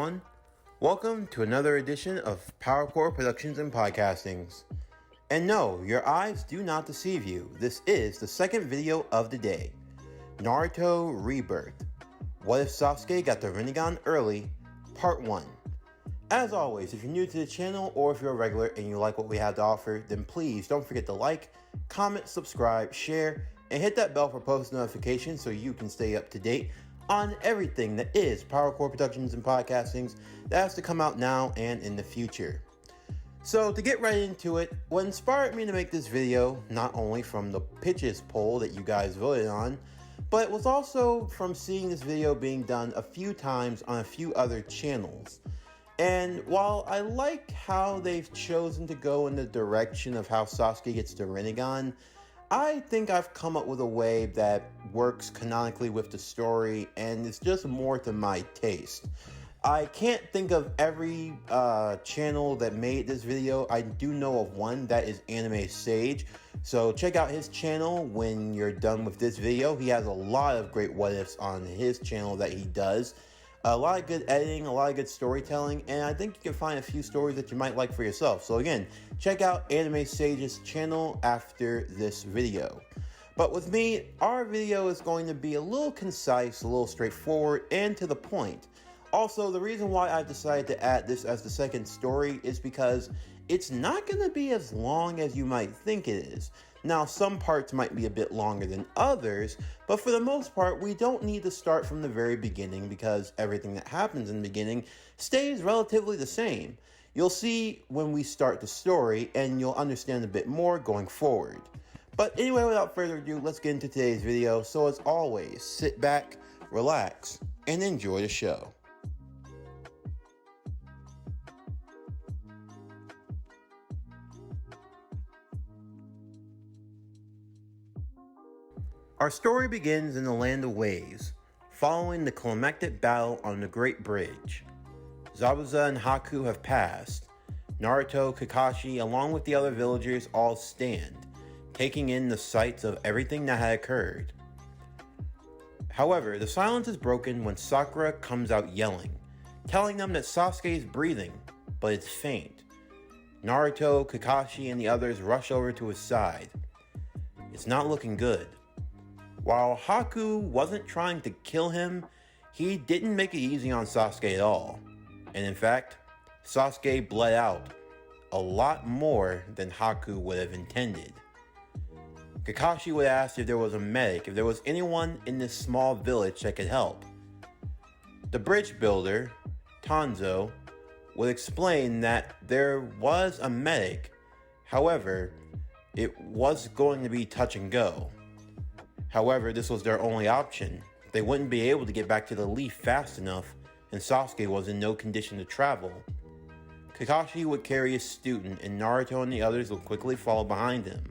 everyone. Welcome to another edition of PowerCore Productions and Podcastings. And no, your eyes do not deceive you. This is the second video of the day. Naruto Rebirth. What if Sasuke got the Rinnegan early? Part 1. As always, if you're new to the channel or if you're a regular and you like what we have to offer, then please don't forget to like, comment, subscribe, share, and hit that bell for post notifications so you can stay up to date on everything that is PowerCore Productions and Podcastings that has to come out now and in the future. So to get right into it, what inspired me to make this video, not only from the pitches poll that you guys voted on, but it was also from seeing this video being done a few times on a few other channels. And while I like how they've chosen to go in the direction of how Sasuke gets the Rinnegan, I think I've come up with a way that works canonically with the story and it's just more to my taste. I can't think of every channel that made this video. I do know of one, that is Anime Sage. So check out his channel when you're done with this video. He has a lot of great what ifs on his channel that he does. A lot of good editing, a lot of good storytelling, and I think you can find a few stories that you might like for yourself. So again, check out Anime Sage's channel after this video. But with me, our video is going to be a little concise, a little straightforward, and to the point. Also, the reason why I've decided to add this as the second story is because it's not going to be as long as you might think it is. Now, some parts might be a bit longer than others, but for the most part, we don't need to start from the very beginning because everything that happens in the beginning stays relatively the same. You'll see when we start the story, and you'll understand a bit more going forward. But anyway, without further ado, let's get into today's video. So as always, sit back, relax, and enjoy the show. Our story begins in the land of waves, following the climactic battle on the Great Bridge. Zabuza and Haku have passed. Naruto, Kakashi, along with the other villagers all stand, taking in the sights of everything that had occurred. However, the silence is broken when Sakura comes out yelling, telling them that Sasuke is breathing, but it's faint. Naruto, Kakashi, and the others rush over to his side. It's not looking good. While Haku wasn't trying to kill him, he didn't make it easy on Sasuke at all. And in fact, Sasuke bled out a lot more than Haku would have intended. Kakashi would ask if there was a medic, if there was anyone in this small village that could help. The bridge builder, Tanzo, would explain that there was a medic, however, it was going to be touch and go. However, this was their only option. They wouldn't be able to get back to the leaf fast enough, and Sasuke was in no condition to travel. Kakashi would carry his student, and Naruto and the others would quickly follow behind him.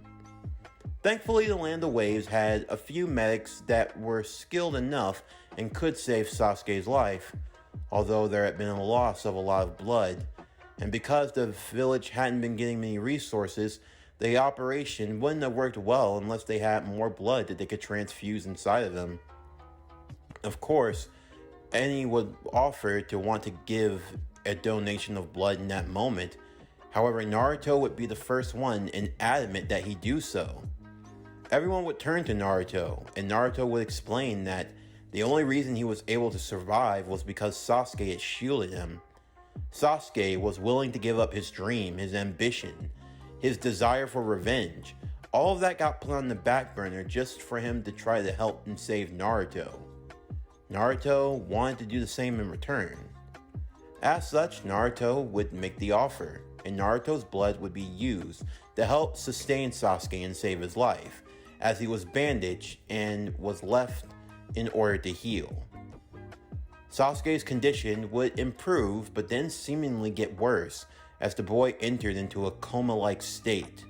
Thankfully, the Land of Waves had a few medics that were skilled enough and could save Sasuke's life, although there had been a loss of a lot of blood, and because the village hadn't been getting many resources, the operation wouldn't have worked well unless they had more blood that they could transfuse inside of them. Of course, any would offer to want to give a donation of blood in that moment. However, Naruto would be the first one and adamant that he do so. Everyone would turn to Naruto, and Naruto would explain that the only reason he was able to survive was because Sasuke had shielded him. Sasuke was willing to give up his dream, his ambition, his desire for revenge. All of that got put on the back burner just for him to try to help and save Naruto. Naruto wanted to do the same in return. As such, Naruto would make the offer, and Naruto's blood would be used to help sustain Sasuke and save his life, as he was bandaged and was left in order to heal. Sasuke's condition would improve, but then seemingly get worse, as the boy entered into a coma-like state.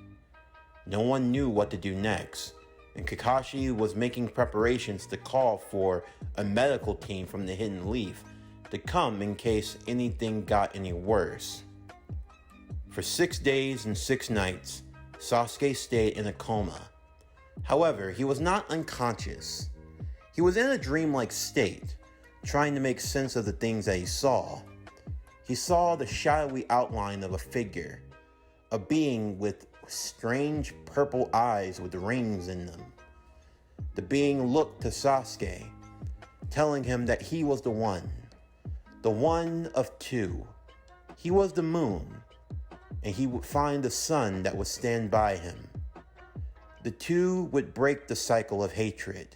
No one knew what to do next, and Kakashi was making preparations to call for a medical team from the Hidden Leaf to come in case anything got any worse. For 6 days and 6 nights, Sasuke stayed in a coma. However, he was not unconscious. He was in a dreamlike state, trying to make sense of the things that he saw. He saw the shadowy outline of a figure, a being with strange purple eyes with rings in them. The being looked to Sasuke, telling him that he was the one of two. He was the moon, and he would find the sun that would stand by him. The two would break the cycle of hatred.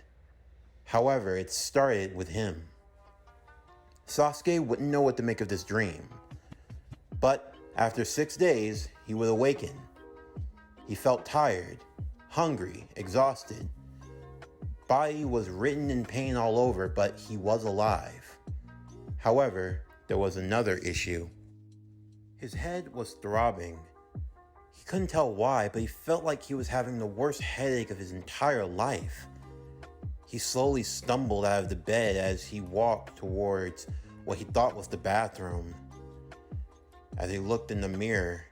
However, it started with him. Sasuke wouldn't know what to make of this dream, but after 6 days, he would awaken. He felt tired, hungry, exhausted. Body was written in pain all over, but he was alive. However, there was another issue. His head was throbbing. He couldn't tell why, but he felt like he was having the worst headache of his entire life. He slowly stumbled out of the bed as he walked towards what he thought was the bathroom. As he looked in the mirror,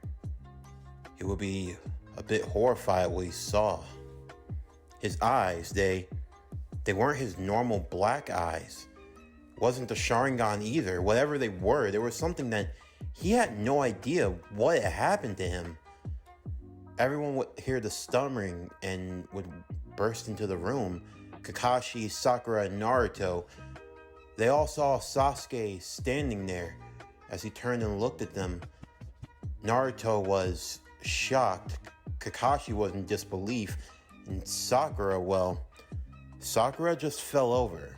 he would be a bit horrified at what he saw. His eyes, they weren't his normal black eyes. It wasn't the Sharingan either. Whatever they were, there was something that he had no idea what had happened to him. Everyone would hear the stammering and would burst into the room. Kakashi, Sakura, and Naruto, they all saw Sasuke standing there. As he turned and looked at them, Naruto was shocked. Kakashi was in disbelief. And Sakura, well, Sakura just fell over.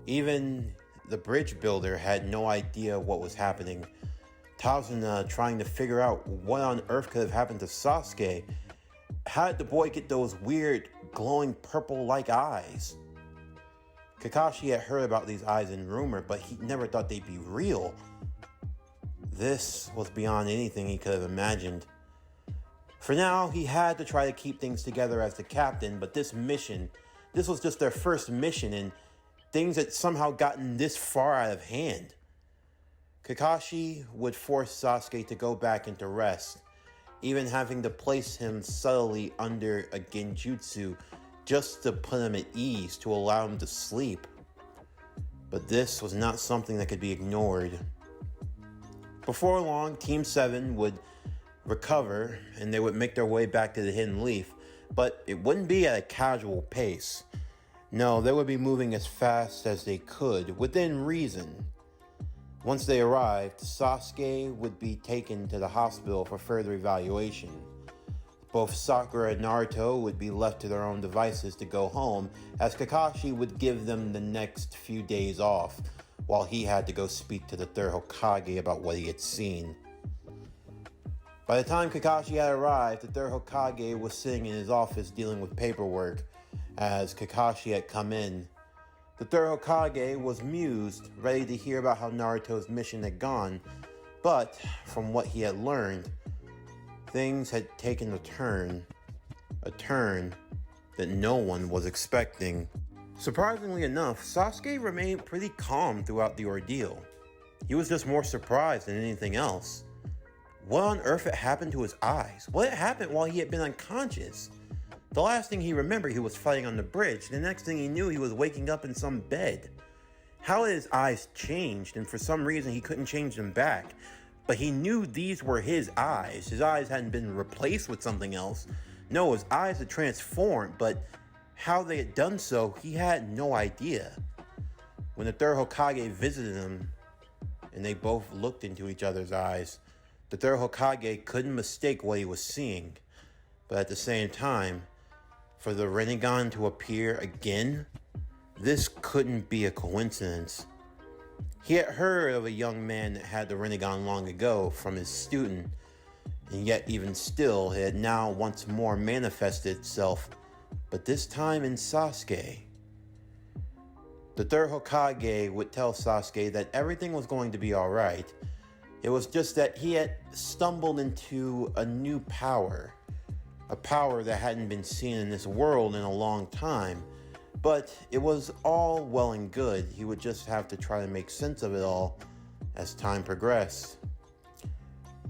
Even the bridge builder had no idea what was happening. Tazuna trying to figure out what on earth could have happened to Sasuke. How did the boy get those weird, glowing purple-like eyes? Kakashi had heard about these eyes in rumor, but he never thought they'd be real. This was beyond anything he could have imagined. For now, he had to try to keep things together as the captain, but this was just their first mission, and things had somehow gotten this far out of hand. Kakashi would force Sasuke to go back into rest, even having to place him subtly under a genjutsu just to put him at ease, to allow him to sleep. But this was not something that could be ignored. Before long, Team 7 would recover and they would make their way back to the Hidden Leaf, but it wouldn't be at a casual pace. No, they would be moving as fast as they could, within reason. Once they arrived, Sasuke would be taken to the hospital for further evaluation. Both Sakura and Naruto would be left to their own devices to go home, as Kakashi would give them the next few days off, while he had to go speak to the third Hokage about what he had seen. By the time Kakashi had arrived, the third Hokage was sitting in his office dealing with paperwork, as Kakashi had come in. The third Hokage was mused, ready to hear about how Naruto's mission had gone, but from what he had learned, things had taken a turn that no one was expecting. Surprisingly enough, Sasuke remained pretty calm throughout the ordeal. He was just more surprised than anything else. What on earth had happened to his eyes? What had happened while he had been unconscious? The last thing he remembered, he was fighting on the bridge. The next thing he knew, he was waking up in some bed. How had his eyes changed? And for some reason, he couldn't change them back. But he knew these were his eyes. His eyes hadn't been replaced with something else. No, his eyes had transformed, but how they had done so, he had no idea. When the third Hokage visited him, and they both looked into each other's eyes, the third Hokage couldn't mistake what he was seeing. But at the same time, for the Rinnegan to appear again, this couldn't be a coincidence. He had heard of a young man that had the Rinnegan long ago from his student, and yet even still, it had now once more manifested itself, but this time in Sasuke. The third Hokage would tell Sasuke that everything was going to be alright. It was just that he had stumbled into a new power, a power that hadn't been seen in this world in a long time. But it was all well and good. He would just have to try to make sense of it all as time progressed.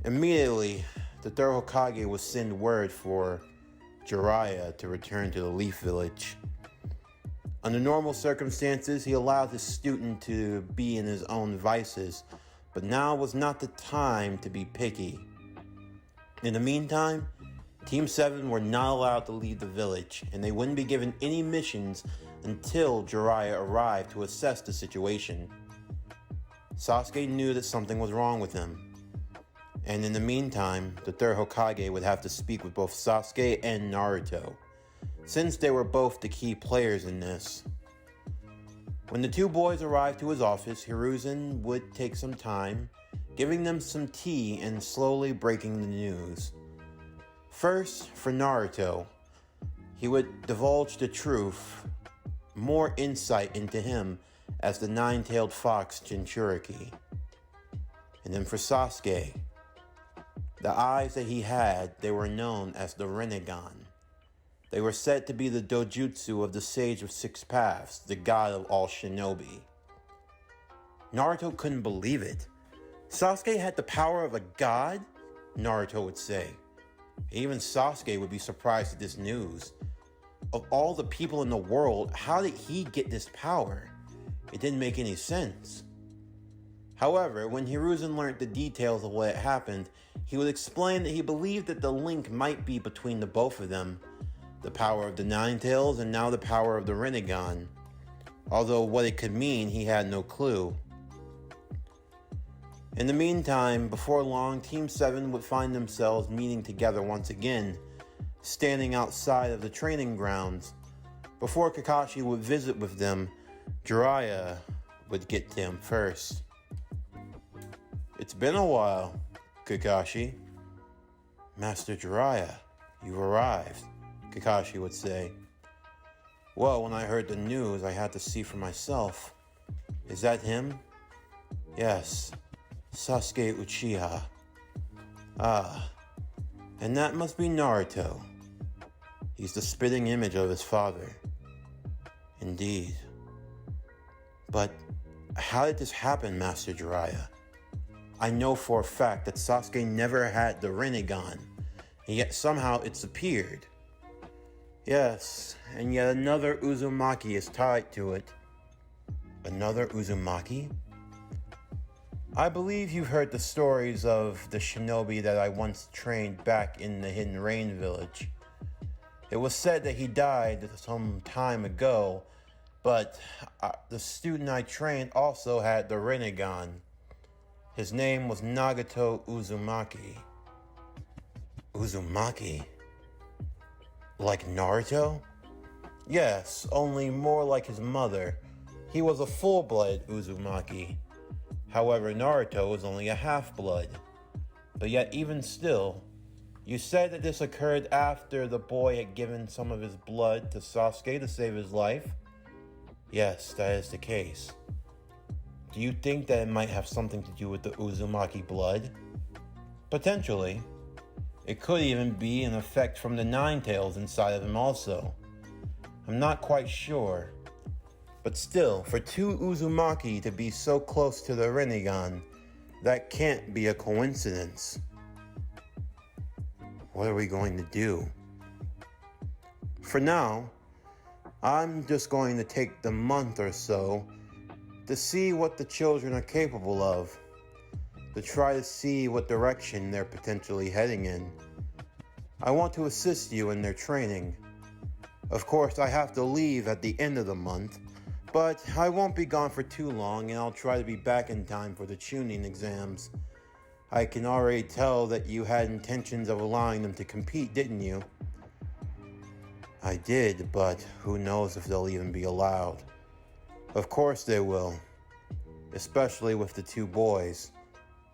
Immediately, the third Hokage would send word for Jiraiya to return to the Leaf Village. Under normal circumstances, he allowed his student to be in his own vices, but now was not the time to be picky. In the meantime, Team 7 were not allowed to leave the village, and they wouldn't be given any missions until Jiraiya arrived to assess the situation. Sasuke knew that something was wrong with him, and in the meantime, the third Hokage would have to speak with both Sasuke and Naruto, since they were both the key players in this. When the two boys arrived to his office, Hiruzen would take some time, giving them some tea and slowly breaking the news. First, for Naruto, he would divulge the truth, more insight into him as the nine-tailed fox Jinchuriki. And then for Sasuke, the eyes that he had, they were known as the Rinnegan. They were said to be the dojutsu of the Sage of Six Paths, the god of all shinobi. Naruto couldn't believe it. Sasuke had the power of a god? Naruto would say. Even Sasuke would be surprised at this news. Of all the people in the world, how did he get this power? It didn't make any sense. However, when Hiruzen learned the details of what had happened, he would explain that he believed that the link might be between the both of them, the power of the Nine-Tails and now the power of the Rinnegan. Although what it could mean, he had no clue. In the meantime, before long, Team 7 would find themselves meeting together once again, standing outside of the training grounds. Before Kakashi would visit with them, Jiraiya would get to him first. It's been a while, Kakashi. Master Jiraiya, you've arrived, Kakashi would say. Well, when I heard the news, I had to see for myself. Is that him? Yes, Sasuke Uchiha. Ah, and that must be Naruto. He's the spitting image of his father. Indeed. But how did this happen, Master Jiraiya? I know for a fact that Sasuke never had the Rinnegan, and yet somehow it's appeared. Yes, and yet another Uzumaki is tied to it. Another Uzumaki? I believe you've heard the stories of the shinobi that I once trained back in the Hidden Rain village. It was said that he died some time ago, but the student I trained also had the Rinnegan. His name was Nagato Uzumaki. Uzumaki? Like Naruto? Yes, only more like his mother. He was a full-blood Uzumaki. However, Naruto was only a half-blood. But yet, even still, you said that this occurred after the boy had given some of his blood to Sasuke to save his life? Yes, that is the case. Do you think that it might have something to do with the Uzumaki blood? Potentially. It could even be an effect from the Nine-Tails inside of him also. I'm not quite sure. But still, for two Uzumaki to be so close to the Rinnegan, that can't be a coincidence. What are we going to do? For now, I'm just going to take the month or so to see what the children are capable of, to try to see what direction they're potentially heading in. I want to assist you in their training. Of course, I have to leave at the end of the month, but I won't be gone for too long, and I'll try to be back in time for the CHUNIN exams. I can already tell that you had intentions of allowing them to compete, didn't you? I did, but who knows if they'll even be allowed. Of course they will, especially with the two boys.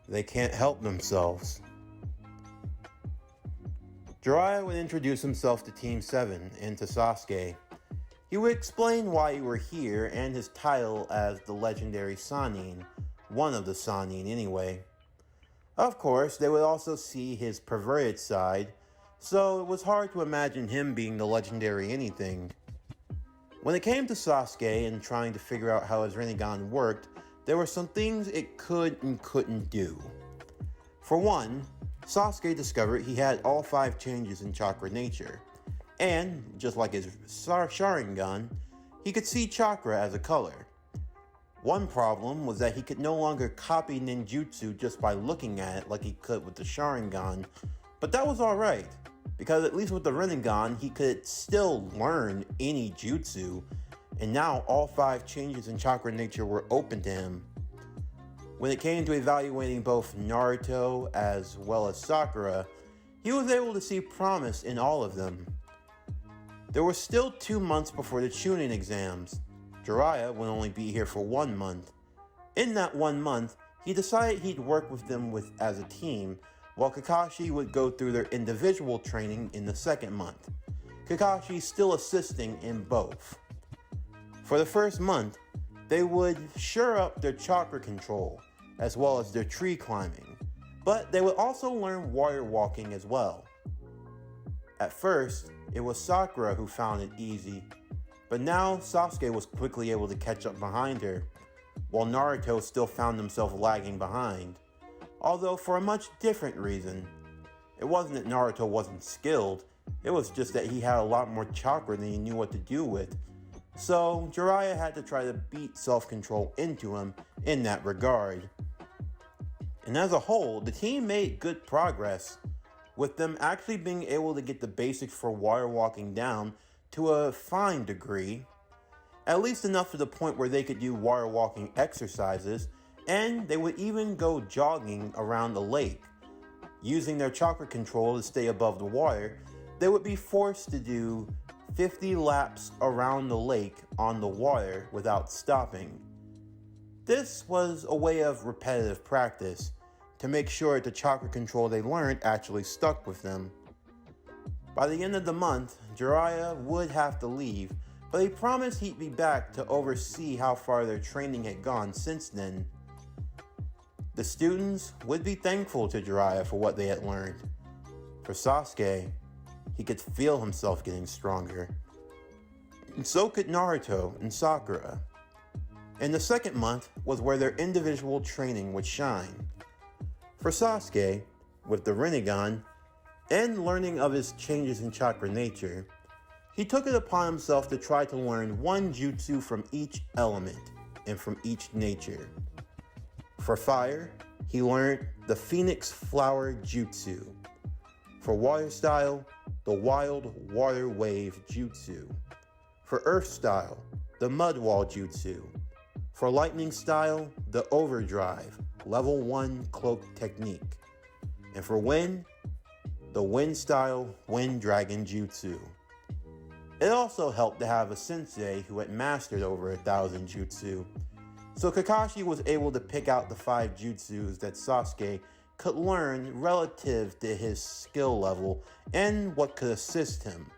They can't help themselves. Jiraiya would introduce himself to Team 7 and to Sasuke. He would explain why he were here and his title as the legendary Sannin, one of the Sannin anyway. Of course, they would also see his perverted side, so it was hard to imagine him being the legendary anything. When it came to Sasuke and trying to figure out how his Rinnegan worked, there were some things it could and couldn't do. For one, Sasuke discovered he had all 5 changes in chakra nature, and, just like his Sharingan, he could see chakra as a color. One problem was that he could no longer copy ninjutsu just by looking at it like he could with the Sharingan, but that was alright, because at least with the Rinnegan, he could still learn any jutsu, and now all 5 changes in chakra nature were open to him. When it came to evaluating both Naruto as well as Sakura, he was able to see promise in all of them. There were still 2 months before the CHUNIN exams. Jiraiya would only be here for 1 month. In that 1 month, he decided he'd work with them as a team, while Kakashi would go through their individual training in the 2nd month. Kakashi still assisting in both. For the first month, they would shore up their chakra control, as well as their tree climbing, but they would also learn warrior walking as well. At first, it was Sakura who found it easy, but now Sasuke was quickly able to catch up behind her, while Naruto still found himself lagging behind. Although for a much different reason. It wasn't that Naruto wasn't skilled, it was just that he had a lot more chakra than he knew what to do with. So Jiraiya had to try to beat self-control into him in that regard. And as a whole, the team made good progress, with them actually being able to get the basics for warrior walking down to a fine degree, at least enough to the point where they could do warrior walking exercises, and they would even go jogging around the lake. Using their chakra control to stay above the water, they would be forced to do 50 laps around the lake on the water without stopping. This was a way of repetitive practice to make sure that the chakra control they learned actually stuck with them. By the end of the month, Jiraiya would have to leave, but he promised he'd be back to oversee how far their training had gone since then. The students would be thankful to Jiraiya for what they had learned. For Sasuke, he could feel himself getting stronger. And so could Naruto and Sakura. And the 2nd month was where their individual training would shine. For Sasuke, with the Rinnegan, and learning of his changes in chakra nature, he took it upon himself to try to learn 1 jutsu from each element and from each nature. For fire, he learned the Phoenix Flower Jutsu. For water style, the Wild Water Wave Jutsu. For earth style, the Mud Wall Jutsu. For lightning style, the Overdrive, level 1 cloak technique. And for wind, the wind style Wind Dragon Jutsu. It also helped to have a sensei who had mastered over 1,000 jutsu. So Kakashi was able to pick out the 5 jutsus that Sasuke could learn relative to his skill level and what could assist him.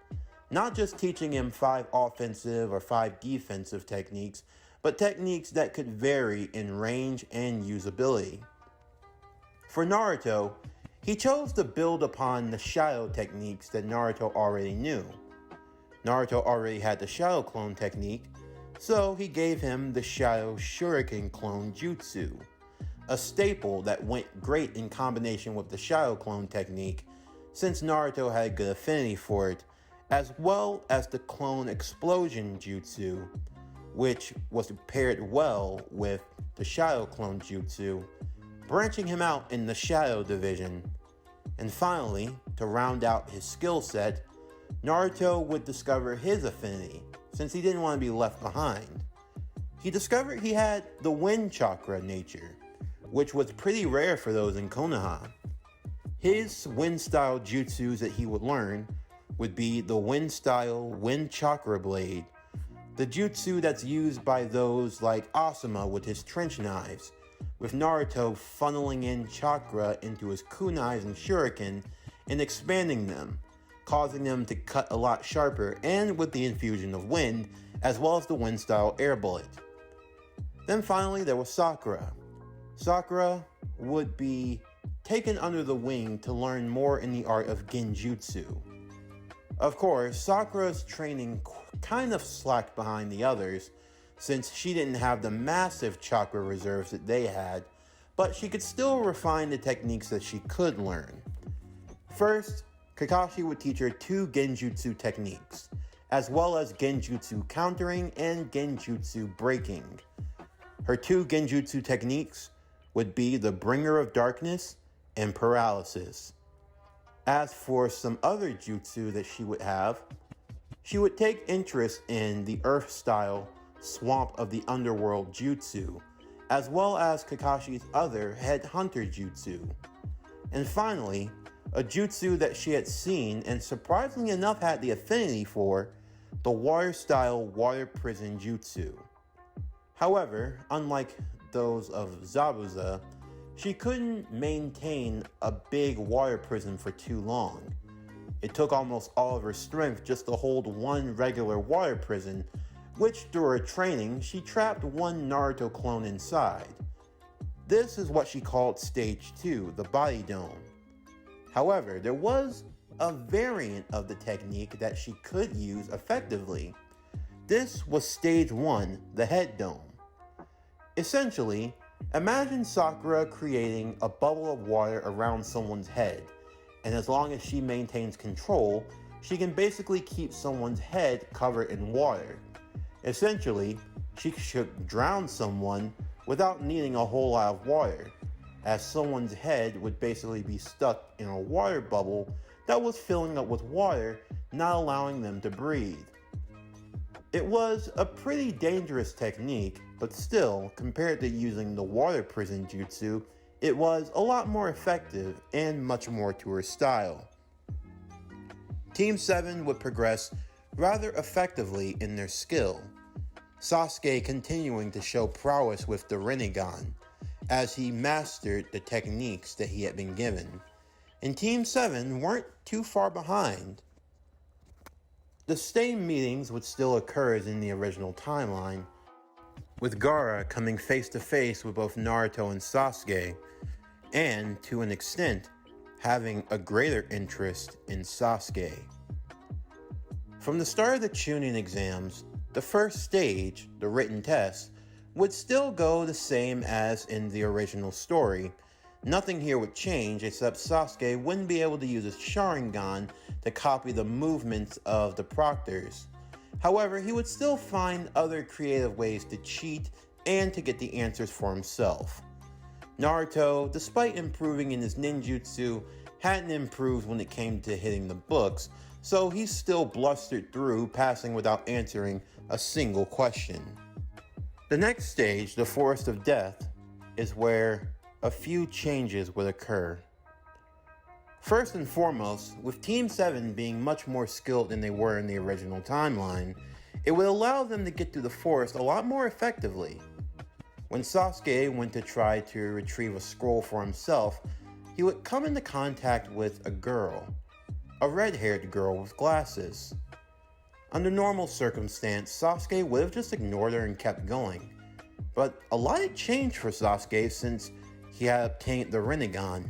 Not just teaching him 5 offensive or 5 defensive techniques, but techniques that could vary in range and usability. For Naruto, he chose to build upon the shadow techniques that Naruto already knew. Naruto already had the shadow clone technique, so he gave him the Shadow Shuriken Clone Jutsu, a staple that went great in combination with the Shadow Clone technique, since Naruto had a good affinity for it, as well as the Clone Explosion Jutsu, which was paired well with the Shadow Clone Jutsu, branching him out in the Shadow Division. And finally, to round out his skill set, Naruto would discover his affinity, since he didn't want to be left behind. He discovered he had the Wind Chakra nature, which was pretty rare for those in Konoha. His Wind-style jutsus that he would learn would be the Wind-style Wind Chakra Blade, the jutsu that's used by those like Asuma with his trench knives, with Naruto funneling in chakra into his kunais and shuriken and expanding them, causing them to cut a lot sharper, and with the infusion of wind, as well as the wind-style air bullet. Then finally there was Sakura. Sakura would be taken under the wing to learn more in the art of genjutsu. Of course, Sakura's training kind of slacked behind the others, since she didn't have the massive chakra reserves that they had, but she could still refine the techniques that she could learn. First, Kakashi would teach her 2 genjutsu techniques, as well as genjutsu countering and genjutsu breaking. Her two genjutsu techniques would be the Bringer of Darkness and Paralysis. As for some other jutsu that she would have, she would take interest in the Earth-style Swamp of the Underworld jutsu, as well as Kakashi's other Headhunter jutsu. And finally, a jutsu that she had seen and surprisingly enough had the affinity for, the water-style Water Prison jutsu. However, unlike those of Zabuza, she couldn't maintain a big water prison for too long. It took almost all of her strength just to hold one regular water prison, which through her training, she trapped one Naruto clone inside. This is what she called Stage 2, the Body Dome. However, there was a variant of the technique that she could use effectively. This was Stage 1, the Head Dome. Essentially, imagine Sakura creating a bubble of water around someone's head, and as long as she maintains control, she can basically keep someone's head covered in water. Essentially, she should drown someone without needing a whole lot of water, as someone's head would basically be stuck in a water bubble that was filling up with water, not allowing them to breathe. It was a pretty dangerous technique, but still, compared to using the water prison jutsu, it was a lot more effective and much more to her style. Team 7 would progress rather effectively in their skill, Sasuke continuing to show prowess with the Rinnegan, as he mastered the techniques that he had been given, and Team 7 weren't too far behind. The same meetings would still occur as in the original timeline, with Gaara coming face to face with both Naruto and Sasuke, and to an extent, having a greater interest in Sasuke. From the start of the Chunin exams, the first stage, the written test, would still go the same as in the original story. Nothing here would change except Sasuke wouldn't be able to use his Sharingan to copy the movements of the proctors. However, he would still find other creative ways to cheat and to get the answers for himself. Naruto, despite improving in his ninjutsu, hadn't improved when it came to hitting the books, so he still blustered through, passing without answering a single question. The next stage, the Forest of Death, is where a few changes would occur. First and foremost, with Team 7 being much more skilled than they were in the original timeline, it would allow them to get through the forest a lot more effectively. When Sasuke went to try to retrieve a scroll for himself, he would come into contact with a girl, a red-haired girl with glasses. Under normal circumstance, Sasuke would have just ignored her and kept going, but a lot had changed for Sasuke since he had obtained the Rinnegan.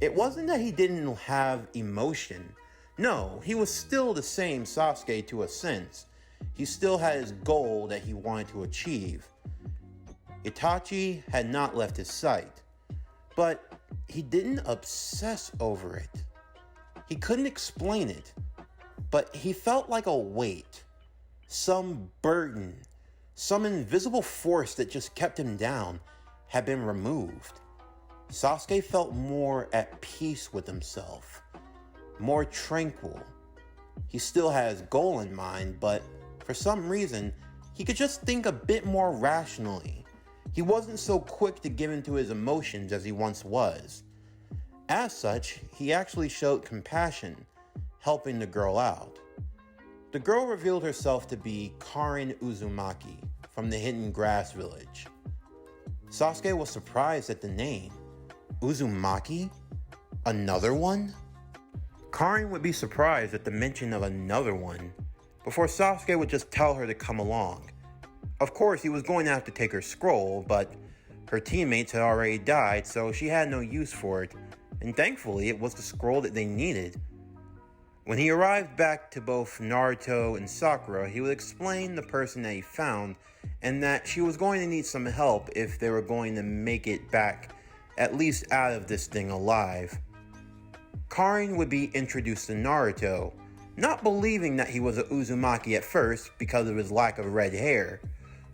It wasn't that he didn't have emotion. No, he was still the same Sasuke to a sense. He still had his goal that he wanted to achieve. Itachi had not left his sight, but he didn't obsess over it. He couldn't explain it, but he felt like a weight, some burden, some invisible force that just kept him down had been removed. Sasuke felt more at peace with himself, more tranquil. He still had his goal in mind, but for some reason, he could just think a bit more rationally. He wasn't so quick to give in to his emotions as he once was. As such, he actually showed compassion, helping the girl out. The girl revealed herself to be Karin Uzumaki from the Hidden Grass Village. Sasuke was surprised at the name. Uzumaki? Another one? Karin would be surprised at the mention of another one, before Sasuke would just tell her to come along. Of course, he was going to have to take her scroll, but her teammates had already died, so she had no use for it, and thankfully it was the scroll that they needed. When he arrived back to both Naruto and Sakura, he would explain the person that he found, and that she was going to need some help if they were going to make it back at least out of this thing alive. Karin would be introduced to Naruto, not believing that he was a Uzumaki at first because of his lack of red hair,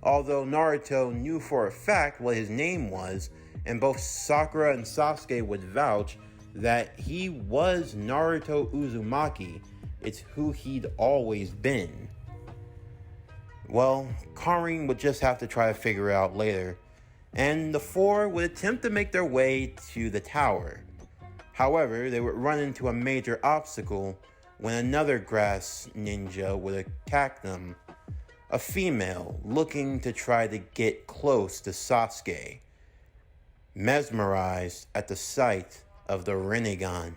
although Naruto knew for a fact what his name was, and both Sakura and Sasuke would vouch that he was Naruto Uzumaki. It's who he'd always been. Well, Karin would just have to try to figure it out later, and the four would attempt to make their way to the tower. However, they would run into a major obstacle when another grass ninja would attack them, a female looking to try to get close to Sasuke, mesmerized at the sight of the Rinnegan.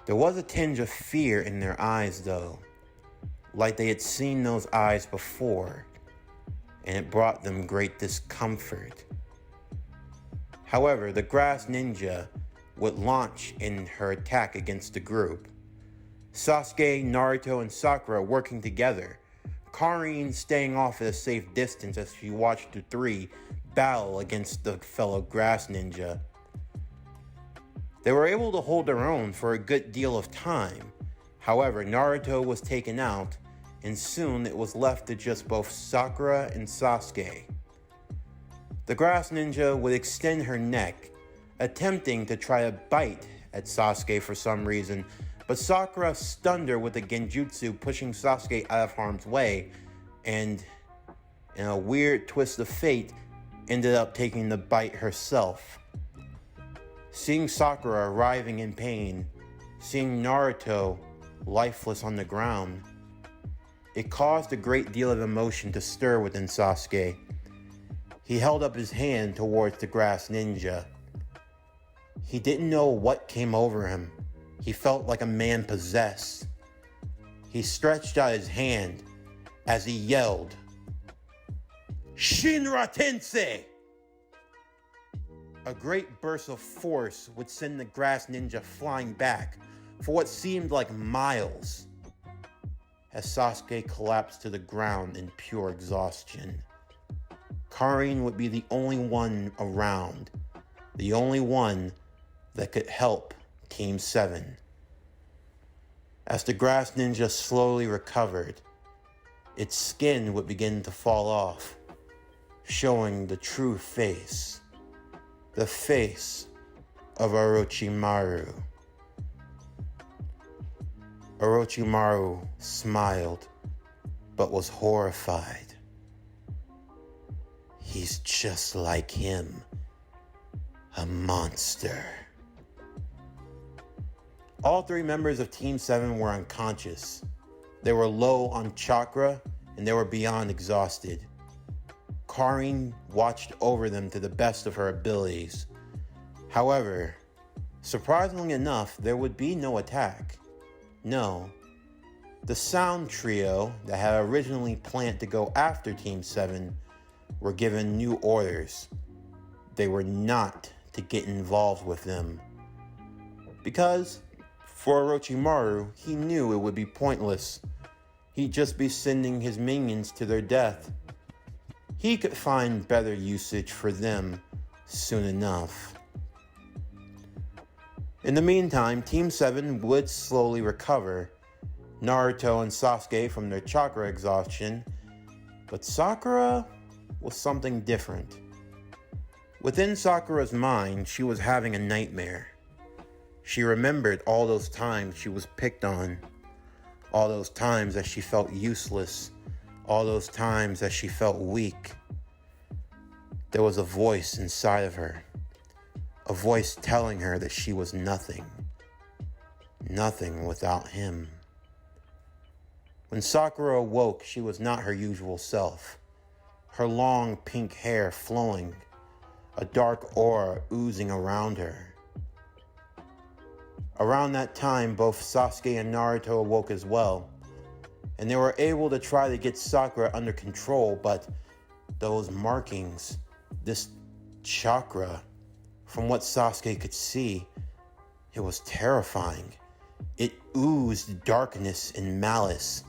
There was a tinge of fear in their eyes though, like they had seen those eyes before, and it brought them great discomfort. However, the grass ninja would launch in her attack against the group. Sasuke, Naruto, and Sakura working together, Karin staying off at a safe distance as she watched the three battle against the fellow grass ninja. They were able to hold their own for a good deal of time. However, Naruto was taken out, and soon it was left to just both Sakura and Sasuke. The grass ninja would extend her neck, attempting to try to bite at Sasuke for some reason, but Sakura stunned her with a genjutsu, pushing Sasuke out of harm's way, and in a weird twist of fate, ended up taking the bite herself. Seeing Sakura writhing in pain, seeing Naruto lifeless on the ground, it caused a great deal of emotion to stir within Sasuke. He held up his hand towards the grass ninja. He didn't know what came over him. He felt like a man possessed. He stretched out his hand as he yelled, "Shinra Tensei!" A great burst of force would send the grass ninja flying back for what seemed like miles, as Sasuke collapsed to the ground in pure exhaustion. Karin would be the only one around, the only one that could help Team 7. As the grass ninja slowly recovered, its skin would begin to fall off, showing the true face, the face of Orochimaru. Orochimaru smiled, but was horrified. He's just like him, a monster. All three members of Team 7 were unconscious. They were low on chakra, and they were beyond exhausted. Karin watched over them to the best of her abilities. However, surprisingly enough, there would be no attack. No. The sound trio that had originally planned to go after Team 7 were given new orders. They were not to get involved with them. Because, for Orochimaru, he knew it would be pointless. He'd just be sending his minions to their death. He could find better usage for them soon enough. In the meantime, Team 7 would slowly recover, Naruto and Sasuke from their chakra exhaustion, but Sakura was something different. Within Sakura's mind, she was having a nightmare. She remembered all those times she was picked on, all those times that she felt useless, all those times that she felt weak. There was a voice inside of her, a voice telling her that she was nothing, nothing without him. When Sakura awoke, she was not her usual self, her long pink hair flowing, a dark aura oozing around her. Around that time, both Sasuke and Naruto awoke as well, and they were able to try to get Sakura under control, but those markings, this chakra, from what Sasuke could see, it was terrifying. It oozed darkness and malice.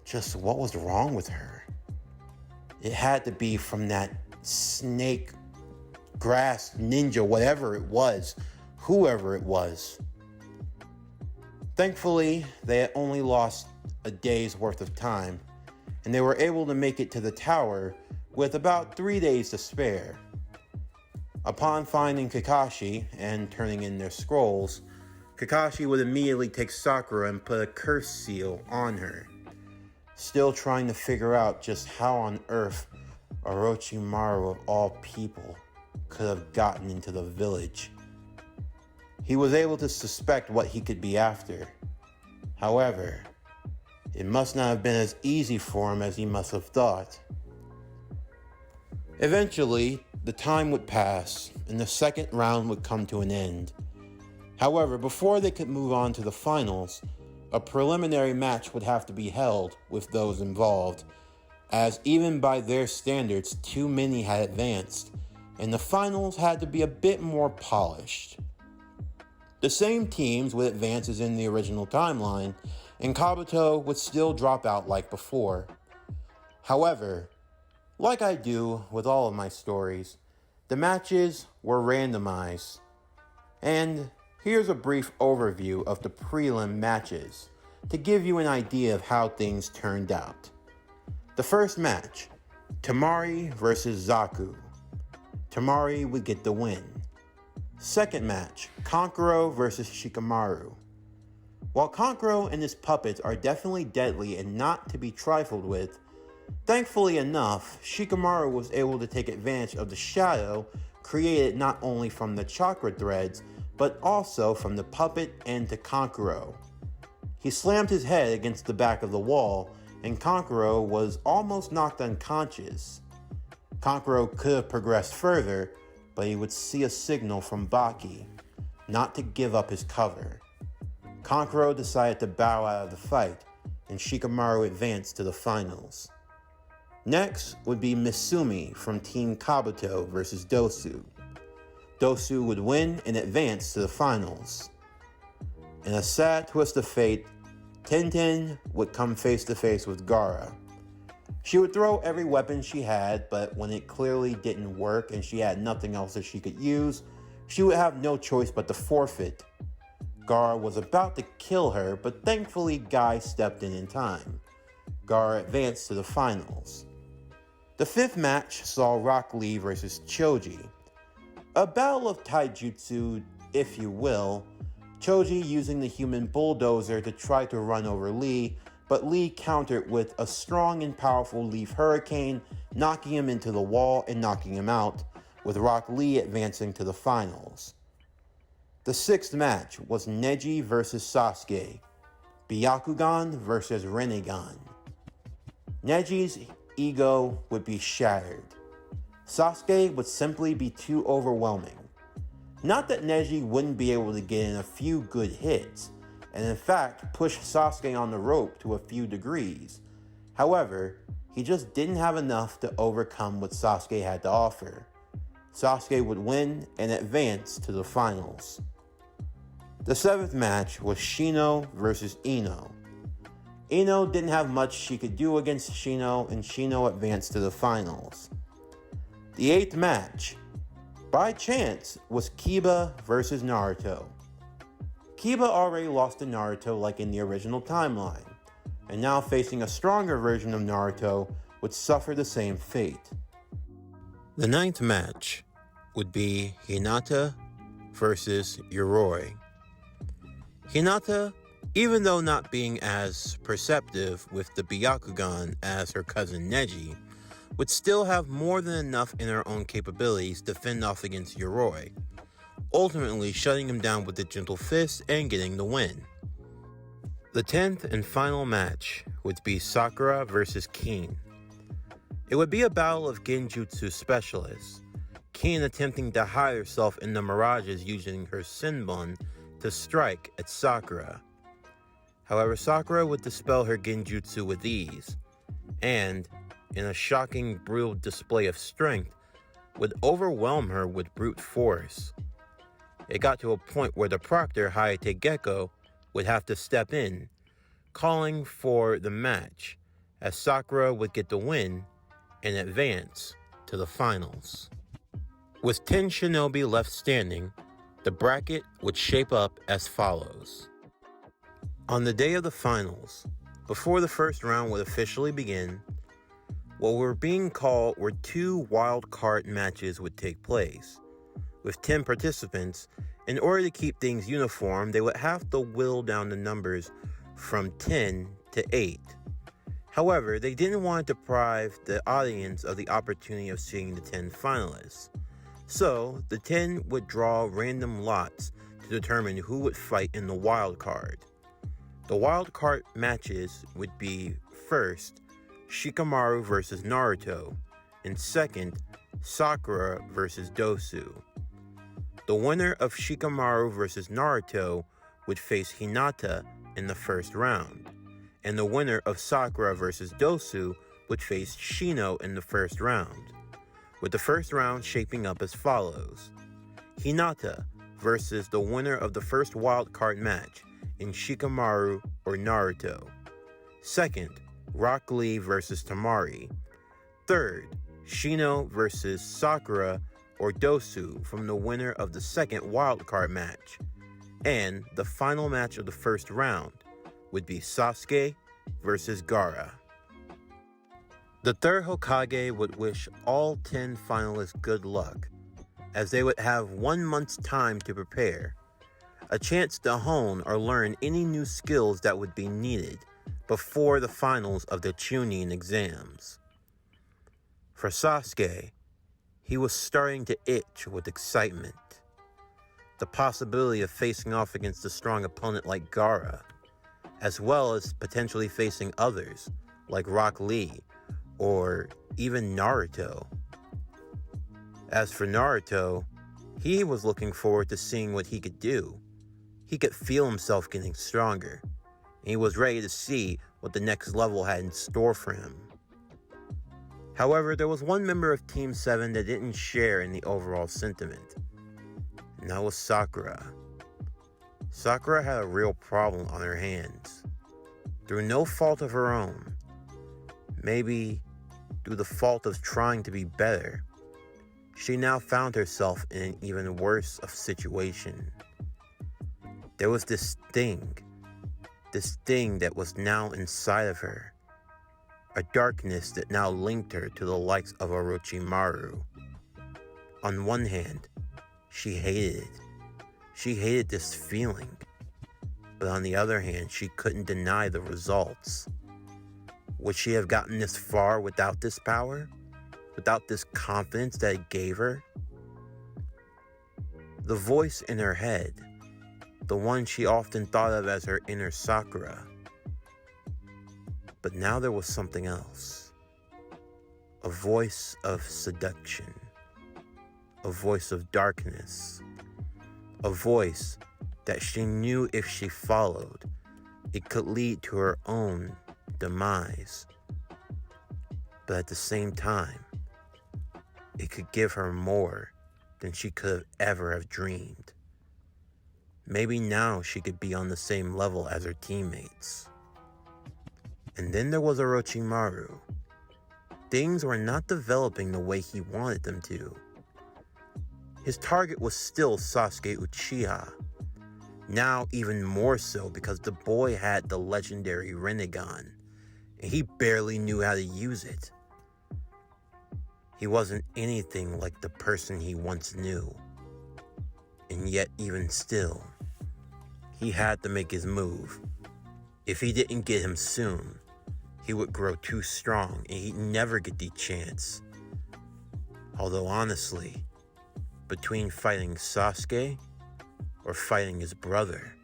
Just what was wrong with her? It had to be from that snake, grass, ninja, whatever it was, whoever it was. Thankfully, they had only lost a day's worth of time, and they were able to make it to the tower with about 3 days to spare. Upon finding Kakashi and turning in their scrolls, Kakashi would immediately take Sakura and put a curse seal on her, still trying to figure out just how on earth Orochimaru of all people could have gotten into the village. He was able to suspect what he could be after. However, it must not have been as easy for him as he must have thought. Eventually, the time would pass, and the second round would come to an end. However, before they could move on to the finals, a preliminary match would have to be held with those involved, as even by their standards, too many had advanced, and the finals had to be a bit more polished. The same teams would advance as in the original timeline, and Kabuto would still drop out like before. However, like I do with all of my stories, the matches were randomized. And here's a brief overview of the prelim matches to give you an idea of how things turned out. The first match, Temari versus Zaku. Temari would get the win. Second match, Kankuro versus Shikamaru. While Kankuro and his puppets are definitely deadly and not to be trifled with, thankfully enough, Shikamaru was able to take advantage of the shadow created not only from the chakra threads, but also from the puppet and to Kankuro. He slammed his head against the back of the wall, and Kankuro was almost knocked unconscious. Kankuro could have progressed further, but he would see a signal from Baki not to give up his cover. Kankuro decided to bow out of the fight, and Shikamaru advanced to the finals. Next would be Misumi from Team Kabuto versus Dosu. Dosu would win and advance to the finals. In a sad twist of fate, Tenten would come face to face with Gaara. She would throw every weapon she had, but when it clearly didn't work and she had nothing else that she could use, she would have no choice but to forfeit. Gaara was about to kill her, but thankfully Guy stepped in time. Gaara advanced to the finals. The fifth match saw Rock Lee versus Choji. A battle of taijutsu, if you will, Choji using the human bulldozer to try to run over Lee, but Lee countered with a strong and powerful leaf hurricane, knocking him into the wall and knocking him out, with Rock Lee advancing to the finals. The sixth match was Neji versus Sasuke, Byakugan versus Rinnegan. Neji's ego would be shattered. Sasuke would simply be too overwhelming. Not that Neji wouldn't be able to get in a few good hits, and in fact push Sasuke on the rope to a few degrees. However, he just didn't have enough to overcome what Sasuke had to offer. Sasuke would win and advance to the finals. The seventh match was Shino versus Ino. Ino didn't have much she could do against Shino, and Shino advanced to the finals. The eighth match, by chance, was Kiba versus Naruto. Kiba already lost to Naruto like in the original timeline, and now facing a stronger version of Naruto would suffer the same fate. The ninth match would be Hinata versus Yoroi. Hinata, even though not being as perceptive with the Byakugan as her cousin Neji, would still have more than enough in her own capabilities to fend off against Yoroi, ultimately shutting him down with the gentle fist and getting the win. The 10th and final match would be Sakura versus Kin. It would be a battle of genjutsu specialists, Kin attempting to hide herself in the mirages using her Senbon to strike at Sakura. However, Sakura would dispel her genjutsu with ease, and, in a shocking, brutal display of strength, would overwhelm her with brute force. It got to a point where the proctor, Hayate Gecko, would have to step in, calling for the match, as Sakura would get the win and advance to the finals. With 10 shinobi left standing, the bracket would shape up as follows. On the day of the finals, before the first round would officially begin, what were being called were 2 wild card matches would take place. With 10 participants, in order to keep things uniform, they would have to whittle down the numbers from 10 to 8. However, they didn't want to deprive the audience of the opportunity of seeing the 10 finalists. So, the 10 would draw random lots to determine who would fight in the wild card. The wild card matches would be first, Shikamaru versus Naruto, and second, Sakura versus Dosu. The winner of Shikamaru versus Naruto would face Hinata in the first round, and the winner of Sakura versus Dosu would face Shino in the first round, with the first round shaping up as follows: Hinata versus the winner of the first wild card match in Shikamaru or Naruto. Second, Rock Lee versus Tamari. Third, Shino versus Sakura or Dosu from the winner of the second wildcard match. And the final match of the first round would be Sasuke versus Gaara. The third Hokage would wish all 10 finalists good luck, as they would have 1 month's time to prepare, a chance to hone or learn any new skills that would be needed before the finals of the CHUNIN exams. For Sasuke, he was starting to itch with excitement. The possibility of facing off against a strong opponent like Gaara, as well as potentially facing others like Rock Lee or even Naruto. As for Naruto, he was looking forward to seeing what he could do. He could feel himself getting stronger, and he was ready to see what the next level had in store for him. However, there was one member of Team 7 that didn't share in the overall sentiment, and that was Sakura. Sakura had a real problem on her hands, through no fault of her own. Maybe through the fault of trying to be better, she now found herself in an even worse of situation. There was this thing that was now inside of her, a darkness that now linked her to the likes of Orochimaru. On one hand, she hated it. She hated this feeling. But on the other hand, she couldn't deny the results. Would she have gotten this far without this power? Without this confidence that it gave her? The voice in her head, the one she often thought of as her inner Sakura. But now there was something else. A voice of seduction. A voice of darkness. A voice that she knew if she followed, it could lead to her own demise. But at the same time, it could give her more than she could have ever have dreamed. Maybe now she could be on the same level as her teammates. And then there was Orochimaru. Things were not developing the way he wanted them to. His target was still Sasuke Uchiha. Now even more so because the boy had the legendary Rinnegan, and he barely knew how to use it. He wasn't anything like the person he once knew. And yet even still, he had to make his move. If he didn't get him soon, he would grow too strong and he'd never get the chance. Although honestly, between fighting Sasuke or fighting his brother,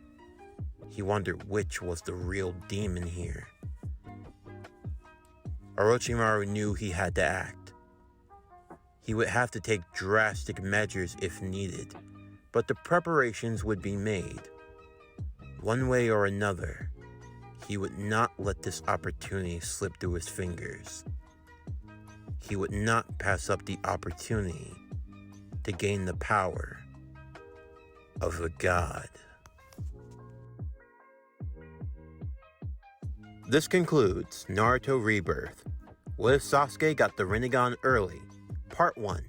he wondered which was the real demon here. Orochimaru knew he had to act. He would have to take drastic measures if needed, but the preparations would be made. One way or another, he would not let this opportunity slip through his fingers. He would not pass up the opportunity to gain the power of a god. This concludes Naruto Rebirth. What if Sasuke got the Rinnegan early? Part 1.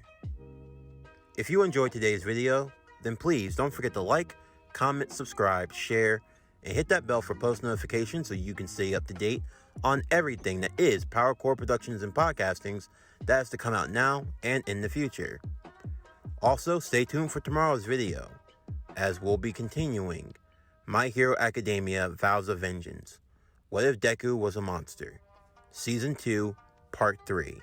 If you enjoyed today's video, then please don't forget to like, comment, subscribe, share, and hit that bell for post notifications so you can stay up to date on everything that is PowerCore Productions and Podcastings that is to come out now and in the future. Also, stay tuned for tomorrow's video, as we'll be continuing My Hero Academia Vows of Vengeance. What if Deku was a monster? Season 2, Part 3.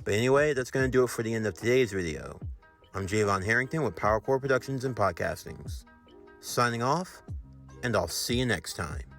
But anyway, that's going to do it for the end of today's video. I'm Javon Harrington with PowerCore Productions and Podcastings. Signing off, and I'll see you next time.